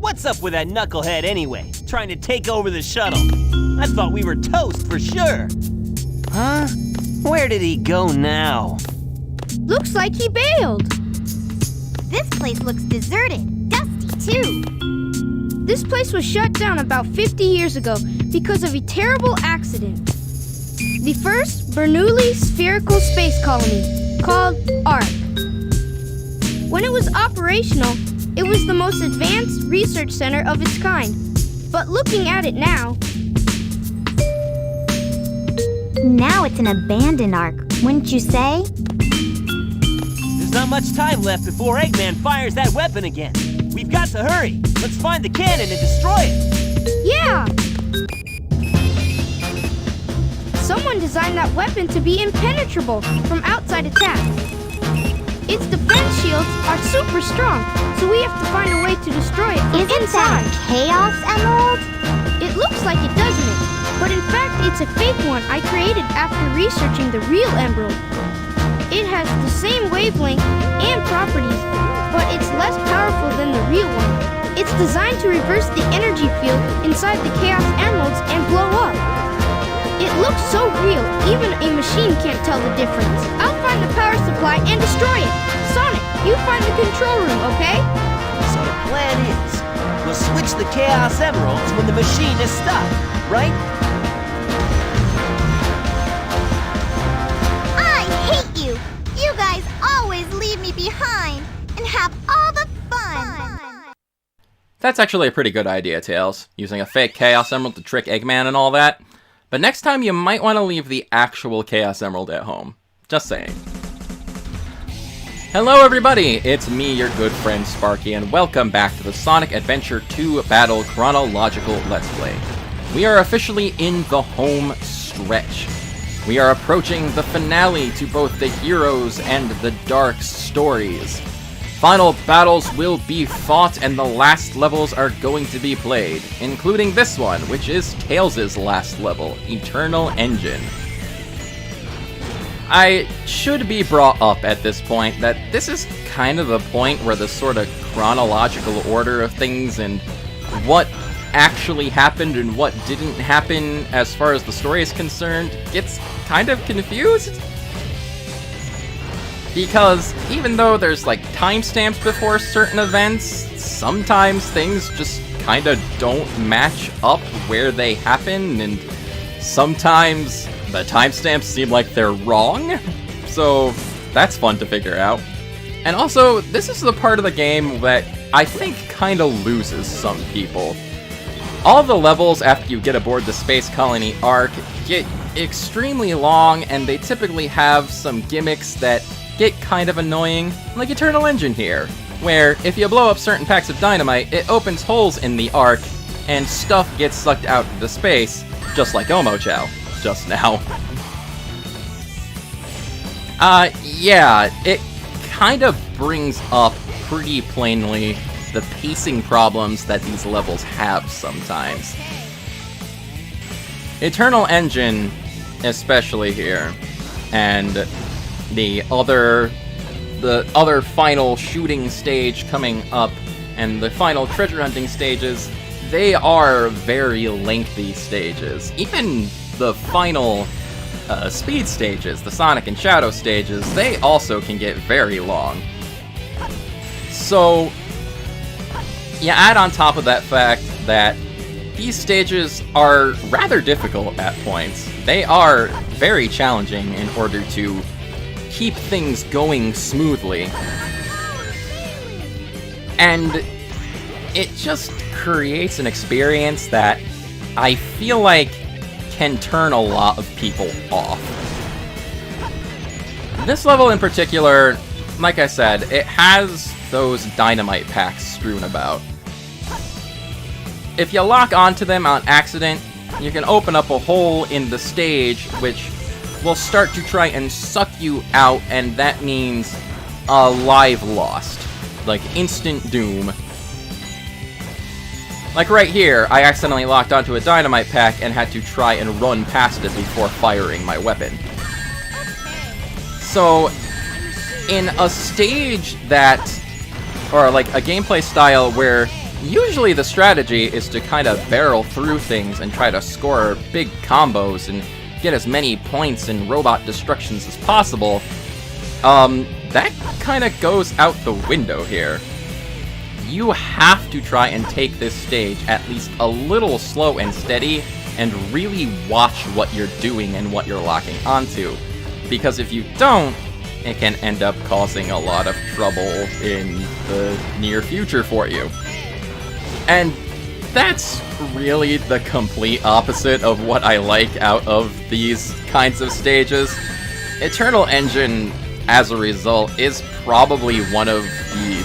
What's up with that knucklehead anyway, trying to take over the shuttle? I thought we were toast for sure. Huh? Where did he go now? Looks like he bailed. This place looks deserted, dusty too. This place was shut down about 50 years ago because of a terrible accident. The first Bernoulli spherical space colony, called ARC. When it was operational, it was the most advanced research center of its kind. But looking at it now... Now it's an abandoned ARC, wouldn't you say? There's not much time left before Eggman fires that weapon again. We've got to hurry. Let's find the cannon and destroy it. Yeah! Someone designed that weapon to be impenetrable from outside attacks. Its defense shields are super strong, so we have to find a way to destroy it from Isn't inside. that a Chaos Emerald? It looks like it, doesn't it? But in fact, it's a fake one I created after researching the real emerald. It has the same wavelength and properties, but it's less powerful than the real one. It's designed to reverse the energy field inside the Chaos Emeralds and blow up. It looks so real, even a machine can't tell the difference. I'll find the power supply and destroy it. Sonic, you find the control room, okay? So the plan is, we'll switch the Chaos Emeralds when the machine is stopped, right? I hate you! You guys always leave me behind and have all the fun! That's actually a pretty good idea, Tails, using a fake Chaos Emerald to trick Eggman and all that. But next time you might want to leave the actual Chaos Emerald at home. Just saying. Hello everybody, it's me, your good friend Sparky, and welcome back to the Sonic Adventure 2 Battle Chronological Let's Play. We are officially in the home stretch. We are approaching the finale to both the heroes and the dark stories. Final battles will be fought and the last levels are going to be played, including this one, which is Tails' last level, Eternal Engine. I should be brought up at this point that this is kind of the point where the sort of chronological order of things and what actually happened and what didn't happen as far as the story is concerned gets kind of confused. Because even though there's like timestamps before certain events, sometimes things just kind of don't match up where they happen, and sometimes the timestamps seem like they're wrong. So that's fun to figure out. And also, this is the part of the game that I think kind of loses some people. All the levels after you get aboard the Space Colony Arc get extremely long, and they typically have some gimmicks that get kind of annoying, like Eternal Engine here, where if you blow up certain packs of dynamite, it opens holes in the arc, and stuff gets sucked out into space, just like Omochow just now. Yeah, it kind of brings up pretty plainly the pacing problems that these levels have sometimes. Eternal Engine, especially here, and the other final shooting stage coming up, and the final treasure hunting stages, they are very lengthy stages. Even the final speed stages, the Sonic and Shadow stages, they also can get very long. So, you add on top of that fact that these stages are rather difficult at points. They are very challenging in order to keep things going smoothly. And it just creates an experience that I feel like can turn a lot of people off. This level in particular, like I said, it has those dynamite packs strewn about. If you lock onto them on accident, you can open up a hole in the stage which will start to try and suck you out, and that means a life lost. Like instant doom. Like right here, I accidentally locked onto a dynamite pack and had to try and run past it before firing my weapon. So, in a stage that, or like a gameplay style where usually the strategy is to kind of barrel through things and try to score big combos and get as many points and robot destructions as possible. That kind of goes out the window here. You have to try and take this stage at least a little slow and steady and really watch what you're doing and what you're locking onto. Because if you don't, it can end up causing a lot of trouble in the near future for you. And that's really the complete opposite of what I like out of these kinds of stages. Eternal Engine, as a result, is probably one of the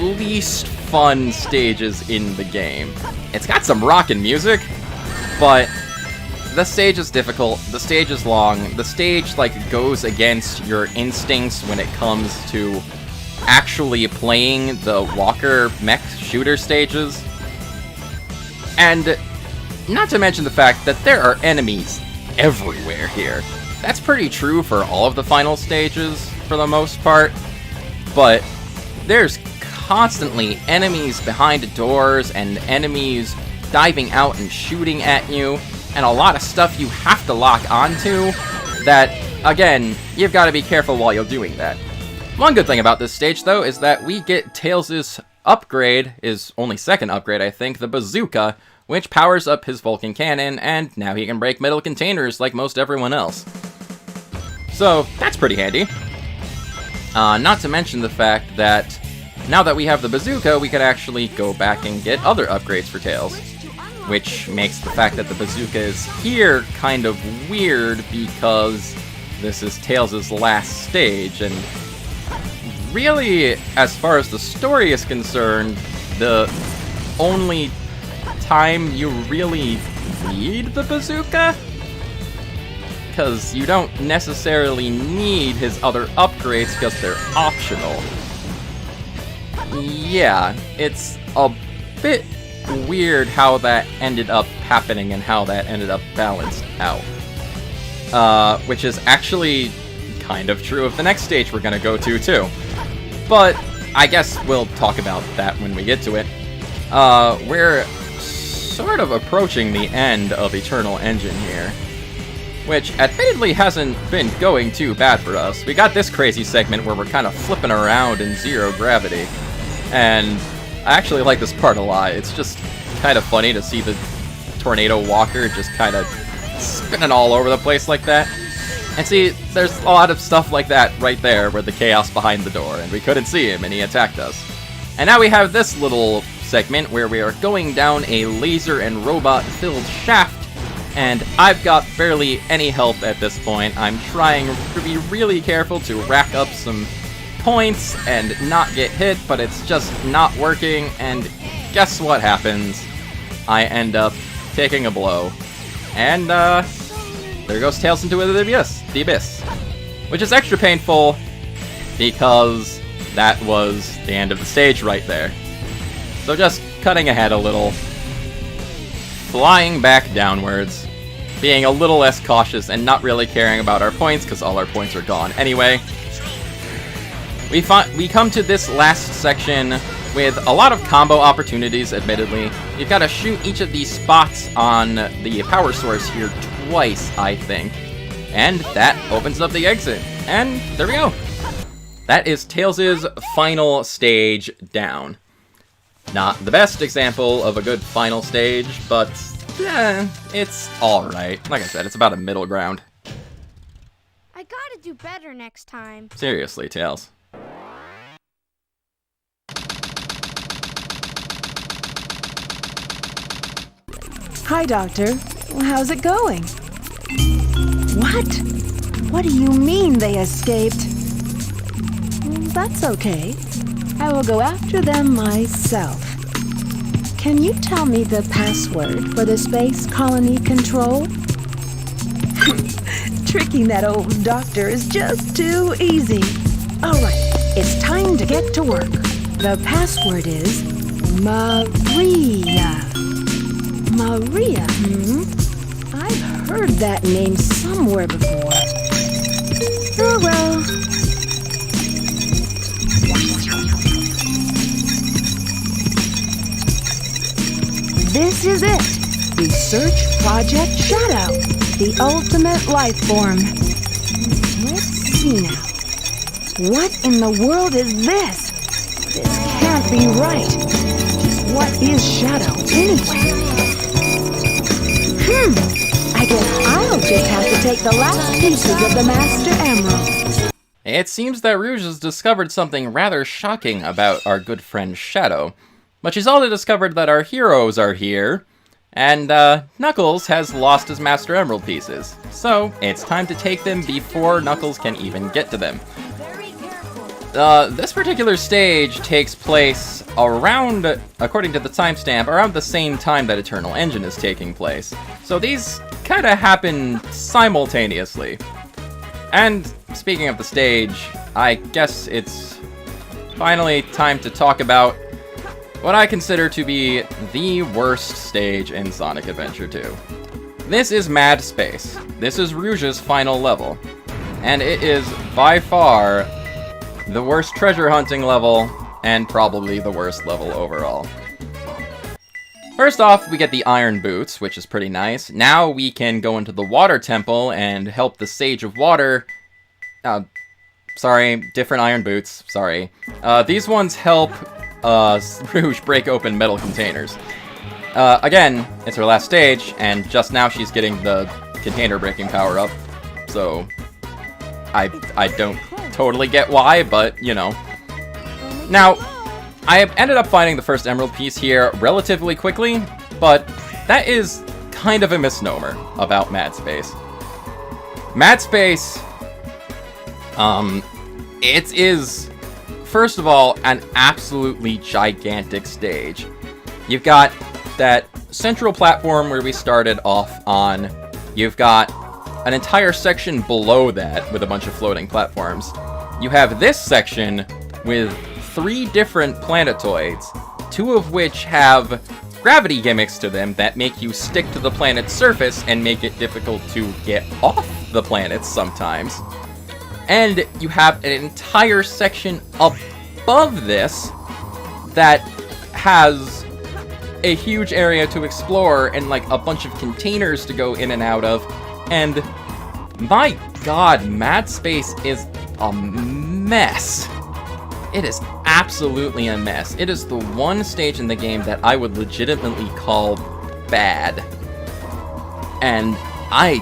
least fun stages in the game. It's got some rockin' music, but the stage is difficult, the stage is long, the stage goes against your instincts when it comes to actually playing the Walker mech shooter stages. And not to mention the fact that there are enemies everywhere here. That's pretty true for all of the final stages, for the most part, but there's constantly enemies behind doors and enemies diving out and shooting at you, and a lot of stuff you have to lock onto that, again, you've got to be careful while you're doing that. One good thing about this stage, though, is that we get Tails' upgrade, his only second upgrade, I think, the bazooka, which powers up his Vulcan cannon, and now he can break metal containers like most everyone else. So, that's pretty handy. Not to mention the fact that now that we have the bazooka, we can actually go back and get other upgrades for Tails. Which makes the fact that the bazooka is here kind of weird because this is Tails' last stage, and really, as far as the story is concerned, the only time you really need the bazooka? Because you don't necessarily need his other upgrades because they're optional. Yeah, it's a bit weird how that ended up happening and how that ended up balanced out. Which is actually kind of true of the next stage we're gonna go to, too. But I guess we'll talk about that when we get to it. We're sort of approaching the end of Eternal Engine here, which admittedly hasn't been going too bad for us. We got this crazy segment where we're kind of flipping around in zero gravity, and I actually like this part a lot. It's just kind of funny to see the tornado walker just kind of spinning all over the place like that. And see, there's a lot of stuff like that right there where the chaos behind the door, and we couldn't see him and he attacked us. And now we have this little segment where we are going down a laser and robot filled shaft, and I've got barely any help at this point. I'm trying to be really careful to rack up some points and not get hit, but it's just not working, and guess what happens? I end up taking a blow. And there goes Tails into the abyss. Which is extra painful because that was the end of the stage right there. So just cutting ahead a little, flying back downwards, being a little less cautious and not really caring about our points because all our points are gone anyway. We come to this last section with a lot of combo opportunities, admittedly. You've got to shoot each of these spots on the power source here twice, I think. And that opens up the exit. And there we go. That is Tails' final stage down. Not the best example of a good final stage, but it's alright. Like I said, it's about a middle ground. I gotta do better next time. Seriously, Tails. Hi, Doctor. How's it going? What? What do you mean they escaped? That's okay. I will go after them myself. Can you tell me the password for the space colony control? Tricking that old doctor is just too easy. All right, it's time to get to work. The password is Maria. Maria, I've heard that name somewhere before. Oh well. This is it. Research Project Shadow, the ultimate life form. Let's see now. What in the world is this? This can't be right. Just what is Shadow anyway? I guess I'll just have to take the last pieces of the Master Emerald. It seems that Rouge has discovered something rather shocking about our good friend Shadow. But she's also discovered that our heroes are here, and Knuckles has lost his Master Emerald pieces. So, it's time to take them before Knuckles can even get to them. This particular stage takes place around, according to the timestamp, around the same time that Eternal Engine is taking place. So these kind of happen simultaneously. And speaking of the stage, I guess it's finally time to talk about what I consider to be the worst stage in Sonic Adventure 2. This is Mad Space. This is Rouge's final level. And it is by far the worst treasure hunting level, and probably the worst level overall. First off, we get the Iron Boots, which is pretty nice. Now we can go into the Water Temple and help the Sage of Water... sorry, different Iron Boots, sorry. These ones help Rouge break open metal containers. Again, it's her last stage, and just now she's getting the container breaking power up, so I don't totally get why, but, you know. Now, I have ended up finding the first emerald piece here relatively quickly, but that is kind of a misnomer about Mad Space. Mad Space, it is, first of all, an absolutely gigantic stage. You've got that central platform where we started off on. You've got an entire section below that with a bunch of floating platforms. You have this section with 3 different planetoids, 2 of which have gravity gimmicks to them that make you stick to the planet's surface and make it difficult to get off the planets sometimes. And you have an entire section above this that has a huge area to explore and like a bunch of containers to go in and out of. And my god, Mad Space is a mess. It is absolutely a mess. It is the one stage in the game that I would legitimately call bad. And I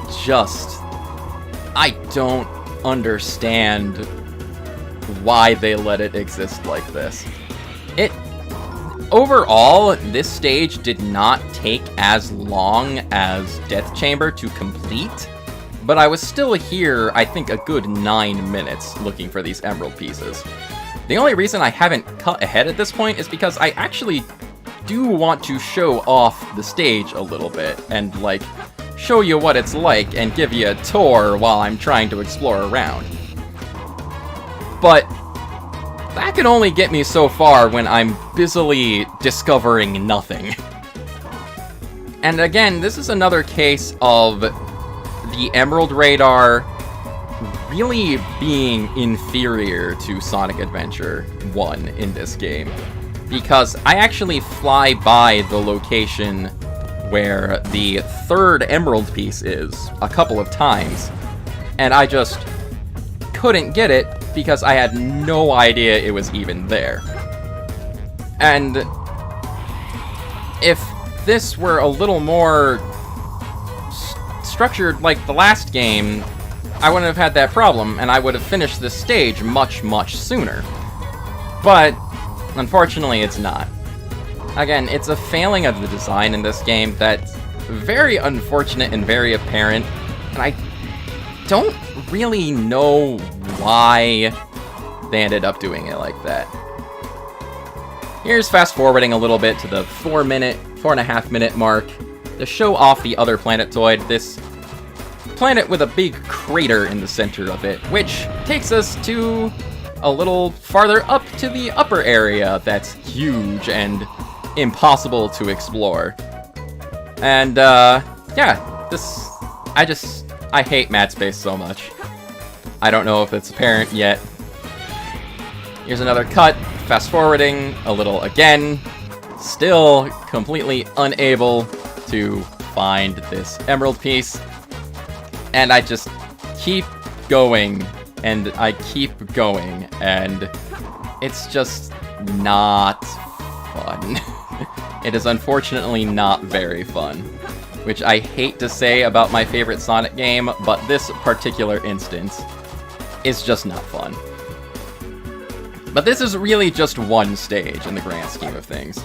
don't understand why they let it exist like this. Overall, this stage did not take as long as Death Chamber to complete, but I was still here, I think, a good 9 minutes looking for these emerald pieces. The only reason I haven't cut ahead at this point is because I actually do want to show off the stage a little bit and, like, show you what it's like and give you a tour while I'm trying to explore around. But that can only get me so far when I'm busily discovering nothing. And again, this is another case of the Emerald Radar really being inferior to Sonic Adventure 1 in this game. Because I actually fly by the location where the 3rd emerald piece is a couple of times, and I just couldn't get it because I had no idea it was even there. And if this were a little more structured like the last game, I wouldn't have had that problem, and I would have finished this stage much, much sooner. But unfortunately, it's not. Again, it's a failing of the design in this game that's very unfortunate and very apparent, and I don't really know why they ended up doing it like that. Here's fast forwarding a little bit to the 4.5 minute mark to show off the other planetoid, this planet with a big crater in the center of it, which takes us to a little farther up to the upper area that's huge and impossible to explore. And, yeah, I hate Mad Space so much. I don't know if it's apparent yet. Here's another cut, fast forwarding a little again. Still completely unable to find this emerald piece. And I just keep going, and I keep going, and it's just not fun. It is unfortunately not very fun, which I hate to say about my favorite Sonic game, but this particular instance is just not fun. But this is really just one stage in the grand scheme of things.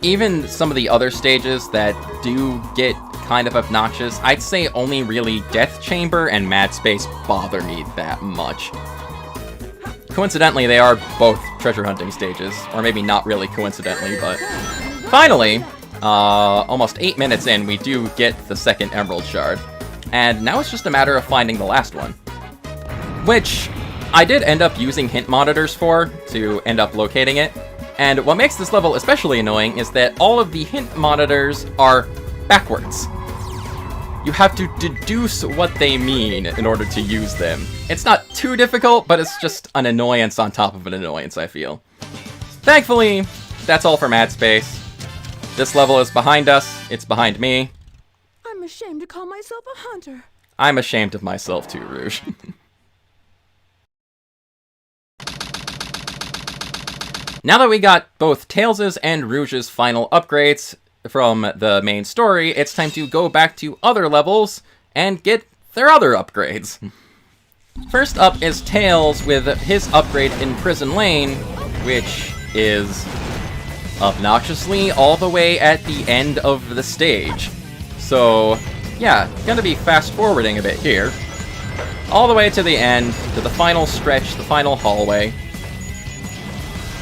Even some of the other stages that do get kind of obnoxious, I'd say only really Death Chamber and Mad Space bother me that much. Coincidentally, they are both treasure hunting stages, or maybe not really coincidentally, but finally, almost 8 minutes in, we do get the second Emerald Shard, and now it's just a matter of finding the last one, which I did end up using hint monitors for to end up locating it. And what makes this level especially annoying is that all of the hint monitors are backwards. You have to deduce what they mean in order to use them. It's not too difficult, but it's just an annoyance on top of an annoyance, I feel. Thankfully, that's all for Mad Space. This level is behind us. It's behind me. I'm ashamed to call myself a hunter. I'm ashamed of myself too, Rouge. Now that we got both Tails' and Rouge's final upgrades from the main story, it's time to go back to other levels and get their other upgrades. First up is Tails with his upgrade in Prison Lane, which is obnoxiously all the way at the end of the stage. So, yeah, gonna be fast-forwarding a bit here. All the way to the end, to the final stretch, the final hallway.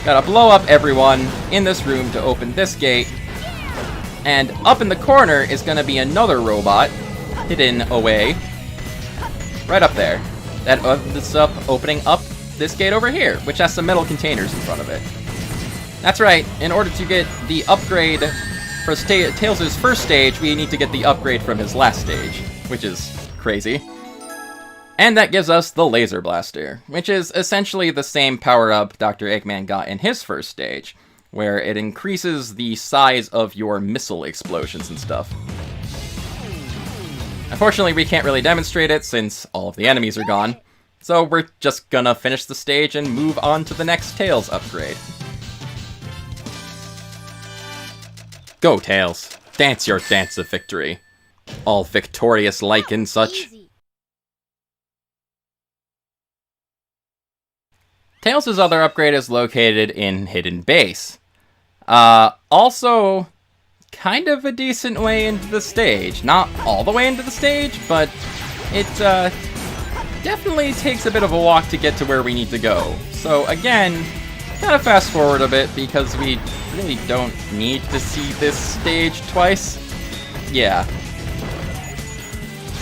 Gotta blow up everyone in this room to open this gate. And up in the corner is gonna be another robot, hidden away. Right up there. That opens up, opening up this gate over here, which has some metal containers in front of it. That's right, in order to get the upgrade for Tails' first stage, we need to get the upgrade from his last stage, which is crazy. And that gives us the Laser Blaster, which is essentially the same power-up Dr. Eggman got in his first stage, where it increases the size of your missile explosions and stuff. Unfortunately, we can't really demonstrate it since all of the enemies are gone, so we're just gonna finish the stage and move on to the next Tails upgrade. Go, Tails. Dance your dance of victory. All victorious-like and such. Tails' other upgrade is located in Hidden Base. Also, kind of a decent way into the stage. Not all the way into the stage, but it definitely takes a bit of a walk to get to where we need to go. So again, gotta fast forward a bit because we really don't need to see this stage twice. Yeah.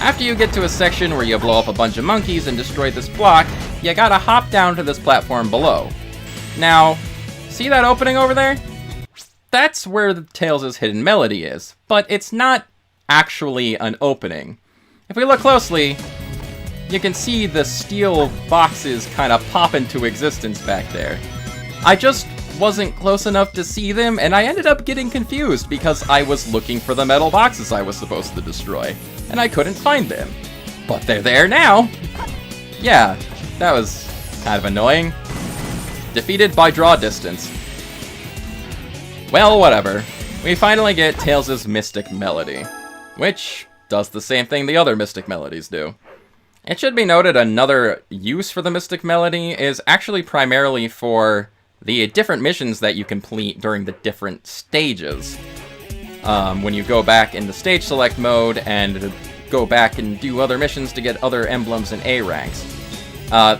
After you get to a section where you blow up a bunch of monkeys and destroy this block, you gotta hop down to this platform below. Now, see that opening over there? That's where the Tails' hidden melody is, but it's not actually an opening. If we look closely, you can see the steel boxes kind of pop into existence back there. I just wasn't close enough to see them, and I ended up getting confused because I was looking for the metal boxes I was supposed to destroy, and I couldn't find them. But they're there now! Yeah, that was kind of annoying. Defeated by draw distance. Well, whatever. We finally get Tails' Mystic Melody, which does the same thing the other Mystic Melodies do. It should be noted another use for the Mystic Melody is actually primarily for the different missions that you complete during the different stages. When you go back in the stage select mode and go back and do other missions to get other emblems and A ranks.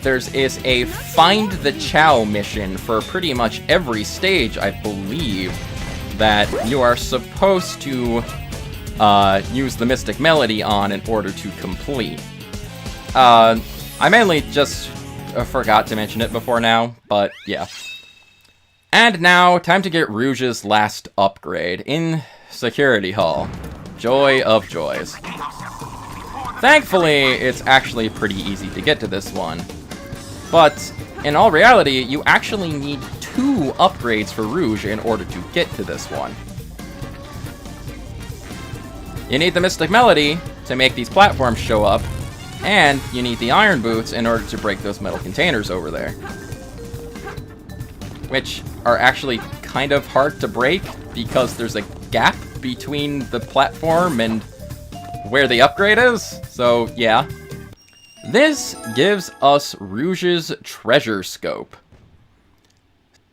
There's a Find the Chow mission for pretty much every stage, I believe, that you are supposed to use the Mystic Melody on in order to complete. I mainly just forgot to mention it before now, but yeah. And now, time to get Rouge's last upgrade in Security Hall. Joy of joys. Thankfully, it's actually pretty easy to get to this one. But in all reality, you actually need 2 upgrades for Rouge in order to get to this one. You need the Mystic Melody to make these platforms show up, and you need the Iron Boots in order to break those metal containers over there. Which are actually kind of hard to break because there's a gap between the platform and where the upgrade is, so yeah. This gives us Rouge's treasure scope.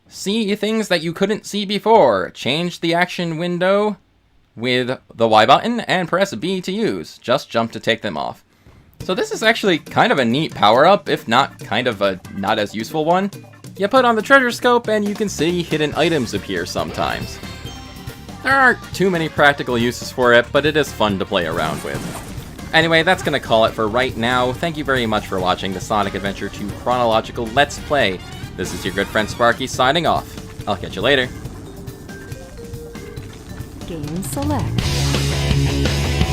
See things that you couldn't see before. Change the action window with the Y button and press B to use. Just jump to take them off. So this is actually kind of a neat power-up, if not kind of a not as useful one. You put on the treasure scope and you can see hidden items appear sometimes. There aren't too many practical uses for it, but it is fun to play around with. Anyway, that's gonna call it for right now. Thank you very much for watching the Sonic Adventure 2 Chronological Let's Play. This is your good friend Sparky signing off. I'll catch you later. Game select.